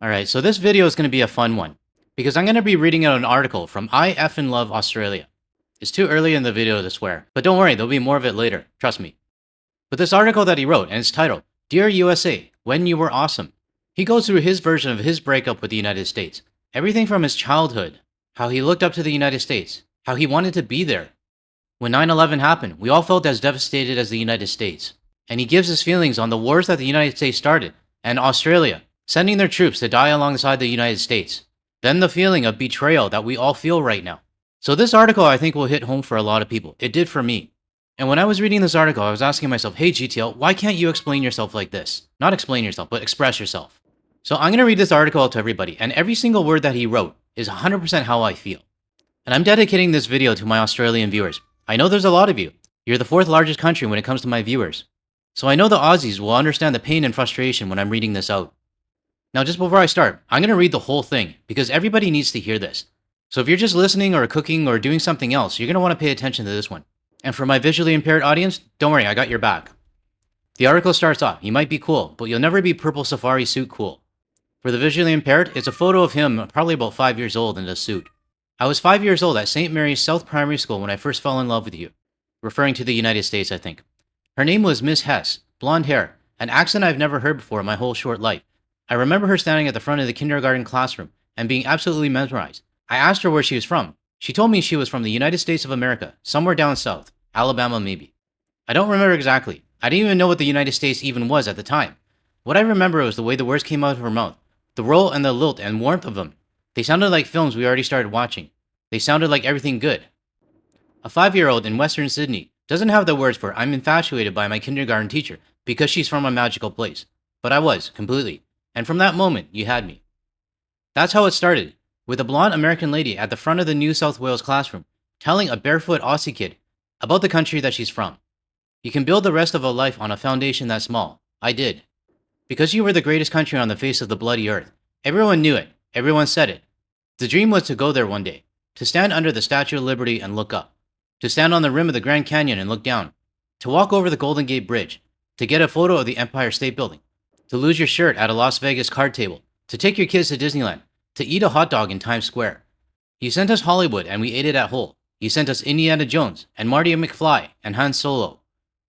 Alright, so this video is going to be a fun one, because I'm going to be reading out an article from I Effin' Love Australia. It's too early in the video to swear, but don't worry, there'll be more of it later, trust me. But this article that he wrote, and it's titled, Dear USA, When You Were Awesome. He goes through his version of his breakup with the United States. Everything from his childhood, how he looked up to the United States, how he wanted to be there. When 9/11 happened, we all felt as devastated as the United States. And he gives his feelings on the wars that the United States started, and Australia, sending their troops to die alongside the United States. Then the feeling of betrayal that we all feel right now. So this article I think will hit home for a lot of people. It did for me. And when I was reading this article, I was asking myself, hey GTL, why can't you explain yourself like this? Not explain yourself, but express yourself. So I'm going to read this article out to everybody, and every single word that he wrote is 100% how I feel. And I'm dedicating this video to my Australian viewers. I know there's a lot of you. You're the 4th largest country when it comes to my viewers. So I know the Aussies will understand the pain and frustration when I'm reading this out. Now, just before I start, I'm going to read the whole thing, because everybody needs to hear this. So if you're just listening or cooking or doing something else, you're going to want to pay attention to this one. And for my visually impaired audience, don't worry, I got your back. The article starts off, you might be cool, but you'll never be purple safari suit cool. For the visually impaired, it's a photo of him probably about 5 years old in a suit. I was 5 years old at St. Mary's South Primary School when I first fell in love with you. Referring to the United States, I think. Her name was Miss Hess, blonde hair, an accent I've never heard before in my whole short life. I remember her standing at the front of the kindergarten classroom and being absolutely mesmerized. I asked her where she was from. She told me she was from the United States of America, somewhere down south, Alabama maybe. I don't remember exactly. I didn't even know what the United States even was at the time. What I remember was the way the words came out of her mouth, the roll and the lilt and warmth of them. They sounded like films we already started watching. They sounded like everything good. A 5-year-old in Western Sydney doesn't have the words for I'm infatuated by my kindergarten teacher because she's from a magical place. But I was, completely. And from that moment, you had me. That's how it started, with a blonde American lady at the front of the New South Wales classroom, telling a barefoot Aussie kid about the country that she's from. You can build the rest of a life on a foundation that small. I did. Because you were the greatest country on the face of the bloody earth. Everyone knew it. Everyone said it. The dream was to go there one day, to stand under the Statue of Liberty and look up, to stand on the rim of the Grand Canyon and look down, to walk over the Golden Gate Bridge, to get a photo of the Empire State Building, to lose your shirt at a Las Vegas card table, to take your kids to Disneyland, to eat a hot dog in Times Square. You sent us Hollywood and we ate it at whole. You sent us Indiana Jones and Marty McFly and Han Solo.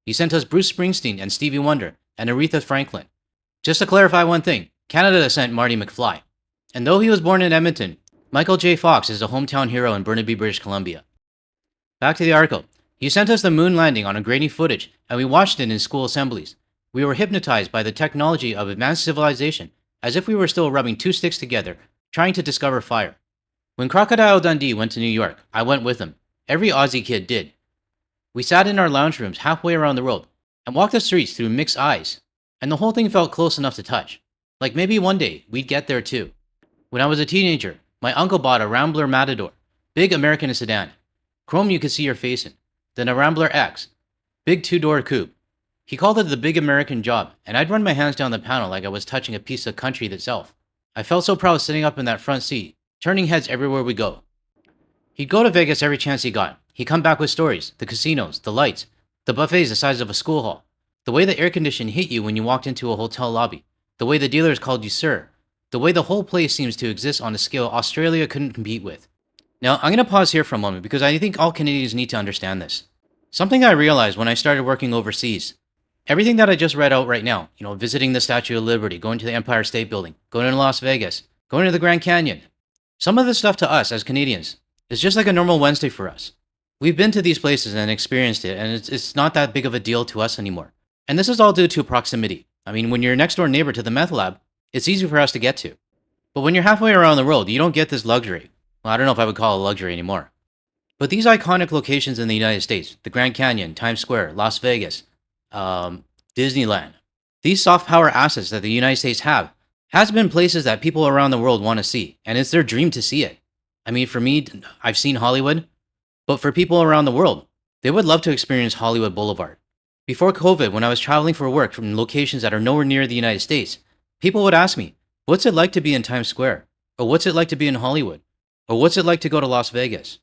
You sent us Bruce Springsteen and Stevie Wonder and Aretha Franklin. Just to clarify one thing, Canada sent Marty McFly. And though he was born in Edmonton, Michael J. Fox is a hometown hero in Burnaby, British Columbia. Back to the article. You sent us the moon landing on a grainy footage and we watched it in school assemblies. We were hypnotized by the technology of advanced civilization, as if we were still rubbing 2 sticks together, trying to discover fire. When Crocodile Dundee went to New York, I went with him. Every Aussie kid did. We sat in our lounge rooms halfway around the world, and walked the streets through mixed eyes, and the whole thing felt close enough to touch. Like maybe one day, we'd get there too. When I was a teenager, my uncle bought a Rambler Matador, big American sedan. Chrome you could see your face in. Then a Rambler X, big 2-door coupe. He called it the big American job, and I'd run my hands down the panel like I was touching a piece of country itself. I felt so proud sitting up in that front seat, turning heads everywhere we go. He'd go to Vegas every chance he got. He'd come back with stories, the casinos, the lights, the buffets the size of a school hall, the way the air conditioning hit you when you walked into a hotel lobby, the way the dealers called you sir, the way the whole place seems to exist on a scale Australia couldn't compete with. Now, I'm going to pause here for a moment because I think all Canadians need to understand this. Something I realized when I started working overseas. Everything that I just read out right now, visiting the Statue of Liberty, going to the Empire State Building, going to Las Vegas, going to the Grand Canyon. Some of this stuff to us as Canadians is just like a normal Wednesday for us. We've been to these places and experienced it, and it's not that big of a deal to us anymore. And this is all due to proximity. I mean, when you're next door neighbor to the meth lab, it's easy for us to get to. But when you're halfway around the world, you don't get this luxury. Well, I don't know if I would call it luxury anymore. But these iconic locations in the United States, the Grand Canyon, Times Square, Las Vegas, Disneyland. These soft power assets that the United States has been places that people around the world want to see, and it's their dream to see it. I mean, for me, I've seen Hollywood, but for people around the world, they would love to experience Hollywood Boulevard. Before COVID, when I was traveling for work from locations that are nowhere near the United States, people would ask me, what's it like to be in Times Square? Or what's it like to be in Hollywood? Or what's it like to go to Las Vegas?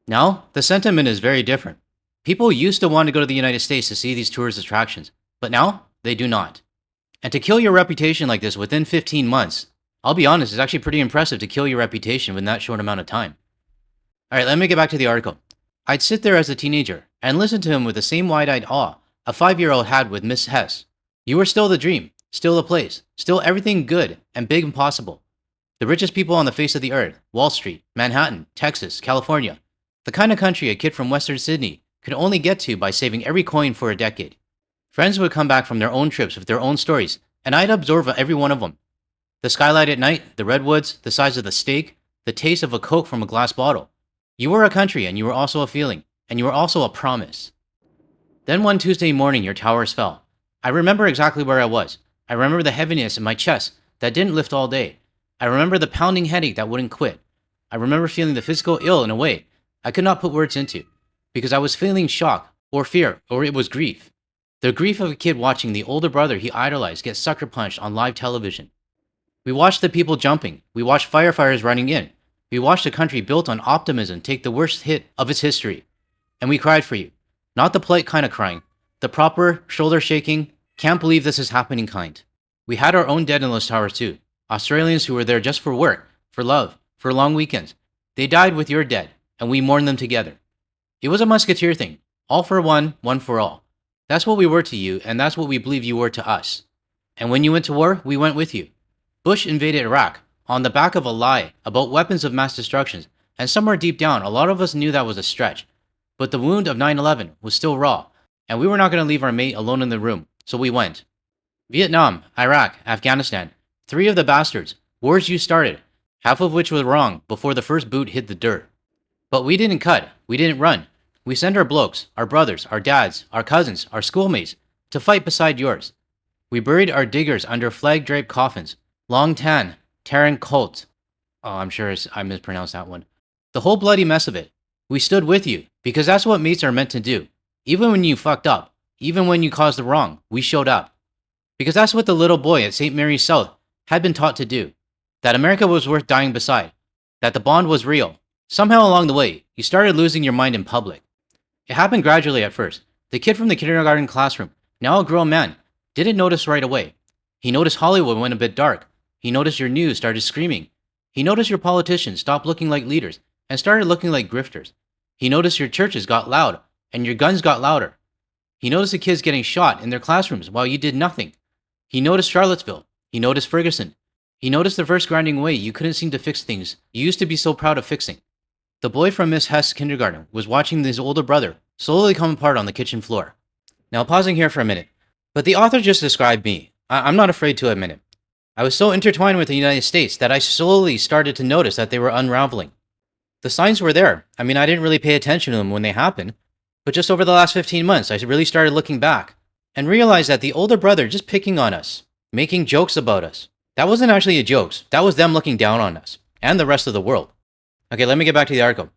Now, the sentiment is very different. People used to want to go to the United States to see these tourist attractions, but now they do not. And to kill your reputation like this within 15 months, I'll be honest, it's actually pretty impressive to kill your reputation in that short amount of time. Alright, let me get back to the article. I'd sit there as a teenager and listen to him with the same wide-eyed awe a 5-year-old had with Miss Hess. You were still the dream, still the place, still everything good and big and possible. The richest people on the face of the earth, Wall Street, Manhattan, Texas, California. The kind of country a kid from Western Sydney could only get to by saving every coin for a decade. Friends would come back from their own trips with their own stories, and I'd absorb every one of them. The skylight at night, the redwoods, the size of the steak, the taste of a Coke from a glass bottle. You were a country, and you were also a feeling, and you were also a promise. Then one Tuesday morning, your towers fell. I remember exactly where I was. I remember the heaviness in my chest that didn't lift all day. I remember the pounding headache that wouldn't quit. I remember feeling the physical ill in a way I could not put words into, because I was feeling shock, or fear, or it was grief. The grief of a kid watching the older brother he idolized get sucker punched on live television. We watched the people jumping. We watched firefighters running in. We watched a country built on optimism take the worst hit of its history. And we cried for you. Not the polite kind of crying. The proper, shoulder-shaking, can't believe this is happening kind. We had our own dead in those towers too. Australians who were there just for work, for love, for long weekends. They died with your dead, and we mourned them together. It was a musketeer thing. All for one, one for all. That's what we were to you, and that's what we believe you were to us. And when you went to war, we went with you. Bush invaded Iraq on the back of a lie about weapons of mass destruction, and somewhere deep down, a lot of us knew that was a stretch. But the wound of 9/11 was still raw, and we were not going to leave our mate alone in the room, so we went. Vietnam, Iraq, Afghanistan, 3 of the bastards, wars you started, half of which was wrong before the first boot hit the dirt. But we didn't cut, we didn't run. We sent our blokes, our brothers, our dads, our cousins, our schoolmates, to fight beside yours. We buried our diggers under flag-draped coffins, Long Tan, Terran Colt. Oh, I'm sure I mispronounced that one. The whole bloody mess of it. We stood with you, because that's what mates are meant to do. Even when you fucked up, even when you caused the wrong, we showed up. Because that's what the little boy at St. Mary's South had been taught to do. That America was worth dying beside. That the bond was real. Somehow along the way, you started losing your mind in public. It happened gradually at first. The kid from the kindergarten classroom, now a grown man, didn't notice right away. He noticed Hollywood went a bit dark. He noticed your news started screaming. He noticed your politicians stopped looking like leaders and started looking like grifters. He noticed your churches got loud and your guns got louder. He noticed the kids getting shot in their classrooms while you did nothing. He noticed Charlottesville. He noticed Ferguson. He noticed the first grinding way you couldn't seem to fix things you used to be so proud of fixing. The boy from Miss Hess' kindergarten was watching his older brother slowly come apart on the kitchen floor. Now pausing here for a minute, but the author just described me. I'm not afraid to admit it. I was so intertwined with the United States that I slowly started to notice that they were unraveling. The signs were there. I mean, I didn't really pay attention to them when they happened, but just over the last 15 months, I really started looking back and realized that the older brother just picking on us, making jokes about us. That wasn't actually a joke. That was them looking down on us and the rest of the world. Okay, let me get back to the article.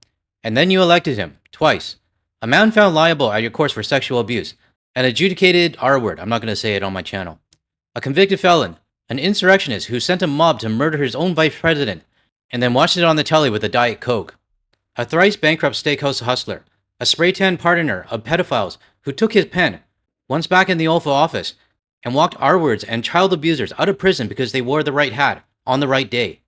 And then you elected him, twice. A man found liable at your course for sexual abuse. An adjudicated R-word, I'm not going to say it on my channel. A convicted felon. An insurrectionist who sent a mob to murder his own vice president and then watched it on the telly with a Diet Coke. A thrice bankrupt steakhouse hustler. A spray-tan pardoner of pedophiles who took his pen, once back in the Oval Office, and walked R-words and child abusers out of prison because they wore the right hat on the right day.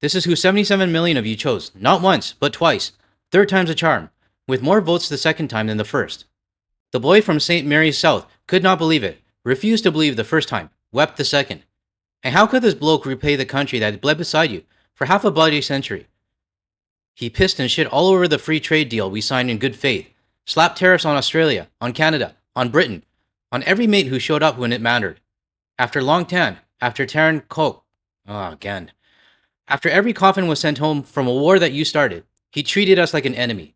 This is who 77 million of you chose, not once, but twice. 3rd time's a charm, with more votes the 2nd time than the 1st. The boy from St. Mary's South could not believe it, refused to believe the 1st time, wept the 2nd. And how could this bloke repay the country that bled beside you for half a bloody century? He pissed and shit all over the free trade deal we signed in good faith, slapped tariffs on Australia, on Canada, on Britain, on every mate who showed up when it mattered. After Long Tan, after Terran Coke, again. After every coffin was sent home from a war that you started, he treated us like an enemy.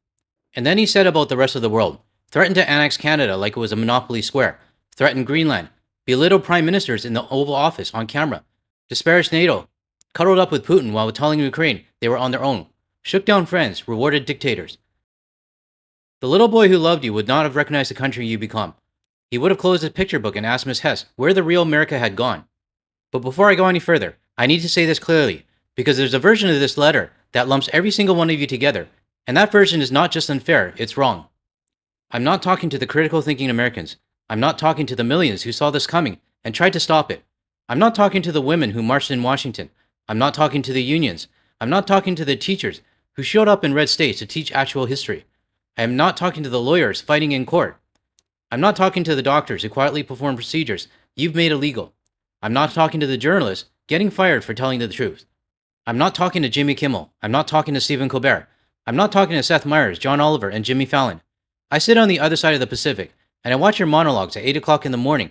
And then he said about the rest of the world, threatened to annex Canada like it was a monopoly square, threatened Greenland, belittled prime ministers in the Oval Office on camera, disparaged NATO, cuddled up with Putin while telling Ukraine they were on their own, shook down friends, rewarded dictators. The little boy who loved you would not have recognized the country you become. He would have closed his picture book and asked Miss Hess where the real America had gone. But before I go any further, I need to say this clearly, because there's a version of this letter that lumps every single one of you together, and that version is not just unfair, it's wrong. I'm not talking to the critical thinking Americans. I'm not talking to the millions who saw this coming and tried to stop it. I'm not talking to the women who marched in Washington. I'm not talking to the unions. I'm not talking to the teachers who showed up in red states to teach actual history. I am not talking to the lawyers fighting in court. I'm not talking to the doctors who quietly perform procedures you've made illegal. I'm not talking to the journalists getting fired for telling the truth. I'm not talking to Jimmy Kimmel. I'm not talking to Stephen Colbert. I'm not talking to Seth Meyers, John Oliver, and Jimmy Fallon. I sit on the other side of the Pacific, and I watch your monologues at 8 o'clock in the morning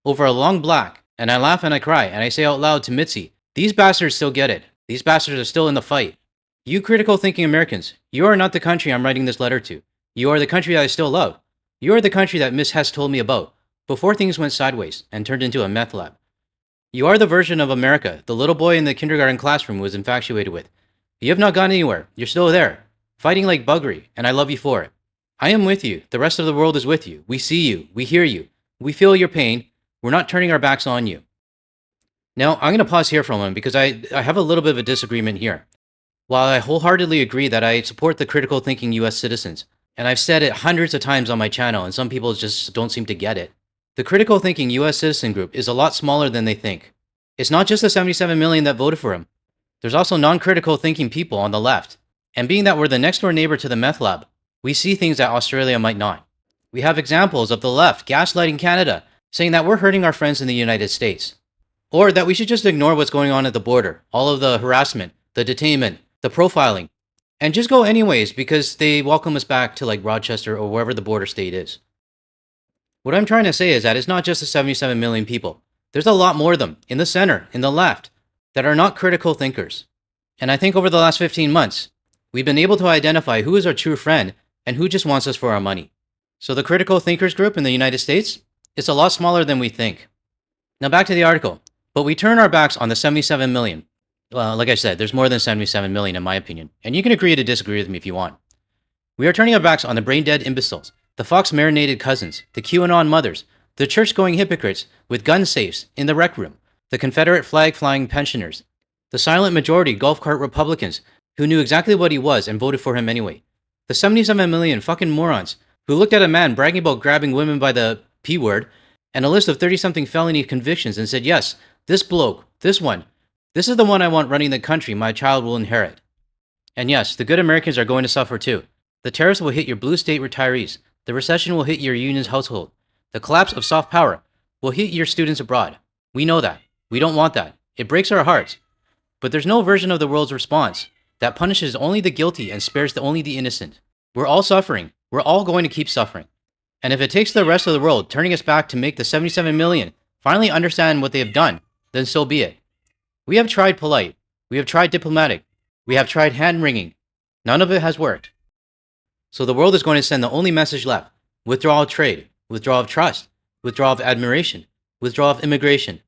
over a long black, and I laugh and I cry, and I say out loud to Mitzi, these bastards still get it. These bastards are still in the fight. You critical thinking Americans, you are not the country I'm writing this letter to. You are the country that I still love. You are the country that Miss Hess told me about before things went sideways and turned into a meth lab. You are the version of America the little boy in the kindergarten classroom was infatuated with. You have not gone anywhere. You're still there, fighting like buggery, and I love you for it. I am with you. The rest of the world is with you. We see you. We hear you. We feel your pain. We're not turning our backs on you. Now, I'm going to pause here for a moment because I have a little bit of a disagreement here. While I wholeheartedly agree that I support the critical thinking US citizens, and I've said it hundreds of times on my channel and some people just don't seem to get it, the critical thinking US citizen group is a lot smaller than they think. It's not just the 77 million that voted for him. There's also non-critical thinking people on the left. And being that we're the next door neighbor to the meth lab, we see things that Australia might not. We have examples of the left gaslighting Canada, saying that we're hurting our friends in the United States. Or that we should just ignore what's going on at the border, all of the harassment, the detainment, the profiling, and just go anyways because they welcome us back to like Rochester or wherever the border state is. What I'm trying to say is that it's not just the 77 million people. There's a lot more of them in the center, in the left, that are not critical thinkers. And I think over the last 15 months, we've been able to identify who is our true friend and who just wants us for our money. So the critical thinkers group in the United States, it's a lot smaller than we think. Now back to the article. But we turn our backs on the 77 million. Well, like I said, there's more than 77 million in my opinion, and you can agree to disagree with me if you want. We are turning our backs on the brain-dead imbeciles, the Fox-marinated cousins, the QAnon mothers, the church-going hypocrites with gun safes in the rec room, the Confederate flag-flying pensioners, the silent majority golf cart Republicans who knew exactly what he was and voted for him anyway, the 77 million fucking morons who looked at a man bragging about grabbing women by the P word and a list of 30-something felony convictions and said, yes, this bloke, this one, this is the one I want running the country my child will inherit. And yes, the good Americans are going to suffer too. The tariffs will hit your blue state retirees. The recession will hit your union's household. The collapse of soft power will hit your students abroad. We know that. We don't want that. It breaks our hearts. But there's no version of the world's response that punishes only the guilty and spares only the innocent. We're all suffering. We're all going to keep suffering. And if it takes the rest of the world turning us back to make the 77 million finally understand what they have done, then so be it. We have tried polite. We have tried diplomatic. We have tried hand-wringing. None of it has worked. So the world is going to send the only message left. Withdrawal of trade. Withdrawal of trust. Withdrawal of admiration. Withdrawal of immigration.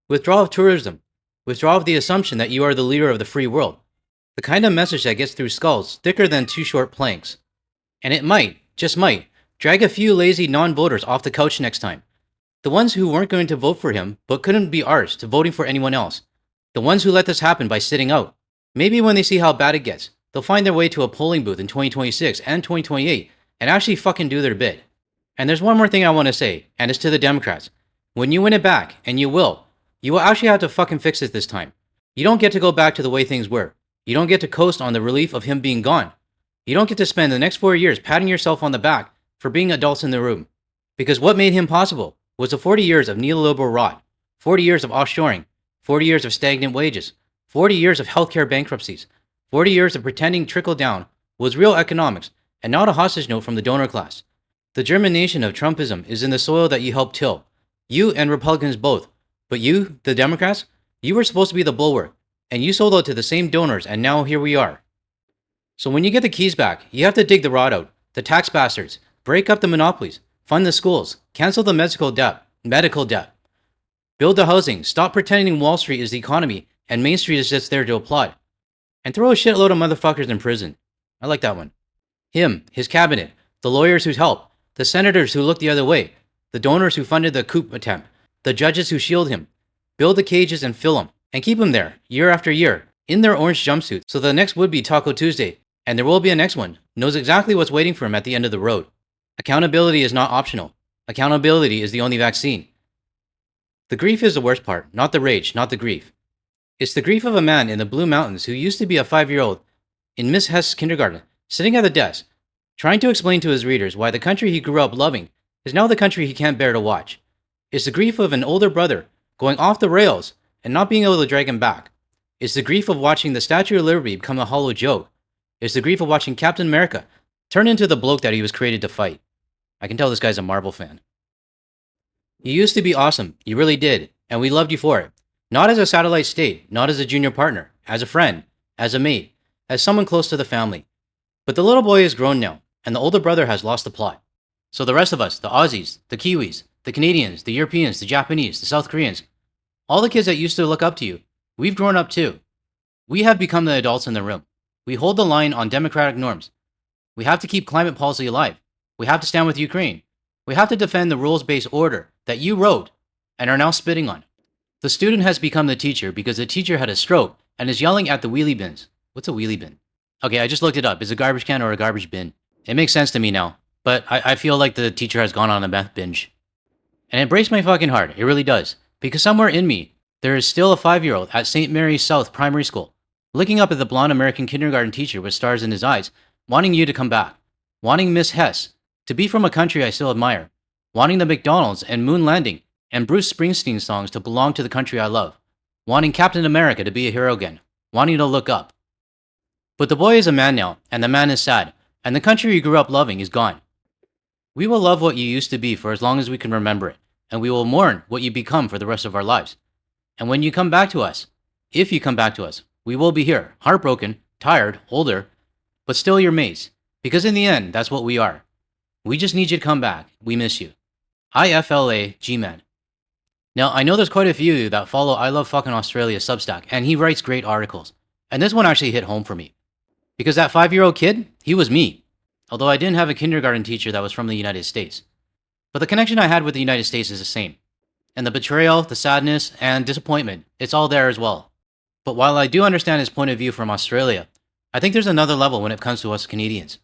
Withdrawal of tourism. Withdrawal of the assumption that you are the leader of the free world. The kind of message that gets through skulls thicker than two short planks. And it might, just might, drag a few lazy non-voters off the couch next time. The ones who weren't going to vote for him, but couldn't be arsed to voting for anyone else. The ones who let this happen by sitting out. Maybe when they see how bad it gets, they'll find their way to a polling booth in 2026 and 2028 and actually fucking do their bit. And there's one more thing I want to say, and it's to the Democrats. When you win it back, and you will actually have to fucking fix it this time. You don't get to go back to the way things were. You don't get to coast on the relief of him being gone. You don't get to spend the next 4 years patting yourself on the back for being adults in the room. Because what made him possible was the 40 years of neoliberal rot, 40 years of offshoring, 40 years of stagnant wages, 40 years of healthcare bankruptcies, 40 years of pretending trickle-down was real economics and not a hostage note from the donor class. The germination of Trumpism is in the soil that you helped till. You and Republicans both. But you, the Democrats, you were supposed to be the bulwark, and you sold out to the same donors, and now here we are. So when you get the keys back, you have to dig the rot out, the tax bastards, break up the monopolies, fund the schools, cancel the medical debt, build the housing, stop pretending Wall Street is the economy and Main Street is just there to applaud, and throw a shitload of motherfuckers in prison. I like that one. Him, his cabinet, the lawyers who's helped, the senators who looked the other way, the donors who funded the coup attempt, the judges who shield him, build the cages and fill them, and keep him there, year after year, in their orange jumpsuits, so the next would be Taco Tuesday, and there will be a next one, knows exactly what's waiting for him at the end of the road. Accountability is not optional. Accountability is the only vaccine. The grief is the worst part, not the rage, not the grief. It's the grief of a man in the Blue Mountains who used to be a 5-year-old in Miss Hess's kindergarten, sitting at the desk, trying to explain to his readers why the country he grew up loving is now the country he can't bear to watch. It's the grief of an older brother going off the rails and not being able to drag him back. It's the grief of watching the Statue of Liberty become a hollow joke. It's the grief of watching Captain America turn into the bloke that he was created to fight. I can tell this guy's a Marvel fan. You used to be awesome, you really did, and we loved you for it. Not as a satellite state, not as a junior partner, as a friend, as a mate, as someone close to the family. But the little boy is grown now, and the older brother has lost the plot. So the rest of us, the Aussies, the Kiwis, the Canadians, the Europeans, the Japanese, the South Koreans, all the kids that used to look up to you, we've grown up too. We have become the adults in the room. We hold the line on democratic norms. We have to keep climate policy alive. We have to stand with Ukraine. We have to defend the rules-based order that you wrote and are now spitting on. The student has become the teacher because the teacher had a stroke and is yelling at the wheelie bins. What's a wheelie bin? Okay, I just looked it up. Is a garbage can or a garbage bin? It makes sense to me now, but I feel like the teacher has gone on a meth binge. And it breaks my fucking heart. It really does. Because somewhere in me, there is still a 5-year-old at St. Mary's South Primary School, looking up at the blonde American kindergarten teacher with stars in his eyes, wanting you to come back, wanting Miss Hess to be from a country I still admire, wanting the McDonald's and Moon Landing and Bruce Springsteen songs to belong to the country I love, wanting Captain America to be a hero again, wanting to look up. But the boy is a man now, and the man is sad, and the country you grew up loving is gone. We will love what you used to be for as long as we can remember it, and we will mourn what you become for the rest of our lives. And when you come back to us, if you come back to us, we will be here, heartbroken, tired, older, but still your mates, because in the end, that's what we are. We just need you to come back. We miss you. IFLA G-Man. Now, I know there's quite a few of you that follow I Love Fucking Australia Substack, and he writes great articles. And this one actually hit home for me. Because that 5-year-old kid, he was me. Although I didn't have a kindergarten teacher that was from the United States. But the connection I had with the United States is the same. And the betrayal, the sadness, and disappointment, it's all there as well. But while I do understand his point of view from Australia, I think there's another level when it comes to us Canadians.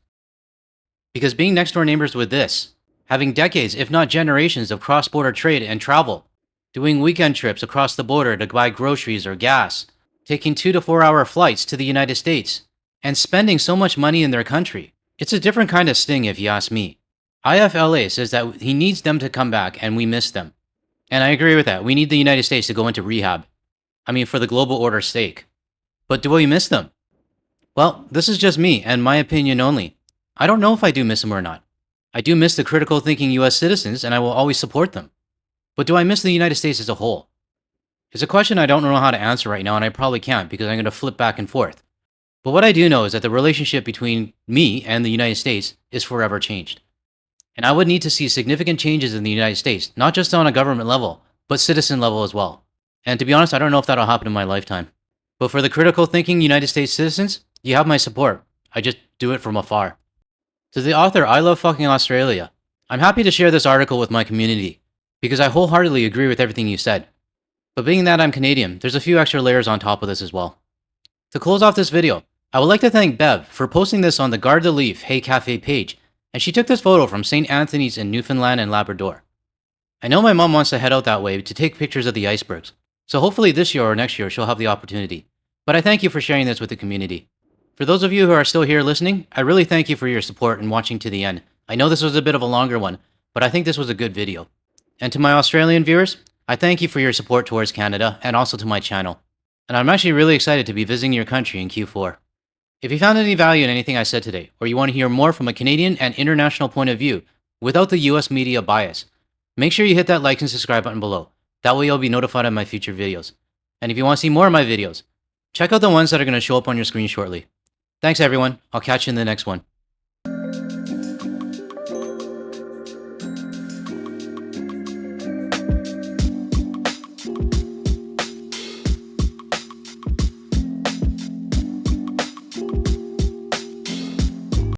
Because being next door neighbors with this, having decades, if not generations, of cross-border trade and travel, doing weekend trips across the border to buy groceries or gas, taking 2 to 4 hour flights to the United States, and spending so much money in their country, it's a different kind of sting if you ask me. IFLA says that he needs them to come back and we miss them. And I agree with that. We need the United States to go into rehab. I mean, for the global order's sake. But do we miss them? Well, this is just me and my opinion only. I don't know if I do miss them or not. I do miss the critical thinking US citizens and I will always support them. But do I miss the United States as a whole? It's a question I don't know how to answer right now, and I probably can't because I'm going to flip back and forth. But what I do know is that the relationship between me and the United States is forever changed. And I would need to see significant changes in the United States, not just on a government level, but citizen level as well. And to be honest, I don't know if that'll happen in my lifetime. But for the critical thinking United States citizens, you have my support. I just do it from afar. To the author, I Love Fucking Australia, I'm happy to share this article with my community, because I wholeheartedly agree with everything you said. But being that I'm Canadian, there's a few extra layers on top of this as well. To close off this video, I would like to thank Bev for posting this on the Guard the Leaf Hey Cafe page, and she took this photo from St. Anthony's in Newfoundland and Labrador. I know my mom wants to head out that way to take pictures of the icebergs, so hopefully this year or next year she'll have the opportunity. But I thank you for sharing this with the community. For those of you who are still here listening, I really thank you for your support and watching to the end. I know this was a bit of a longer one, but I think this was a good video. And to my Australian viewers, I thank you for your support towards Canada and also to my channel. And I'm actually really excited to be visiting your country in Q4. If you found any value in anything I said today, or you want to hear more from a Canadian and international point of view without the US media bias, make sure you hit that like and subscribe button below. That way you'll be notified of my future videos. And if you want to see more of my videos, check out the ones that are going to show up on your screen shortly. Thanks everyone, I'll catch you in the next one.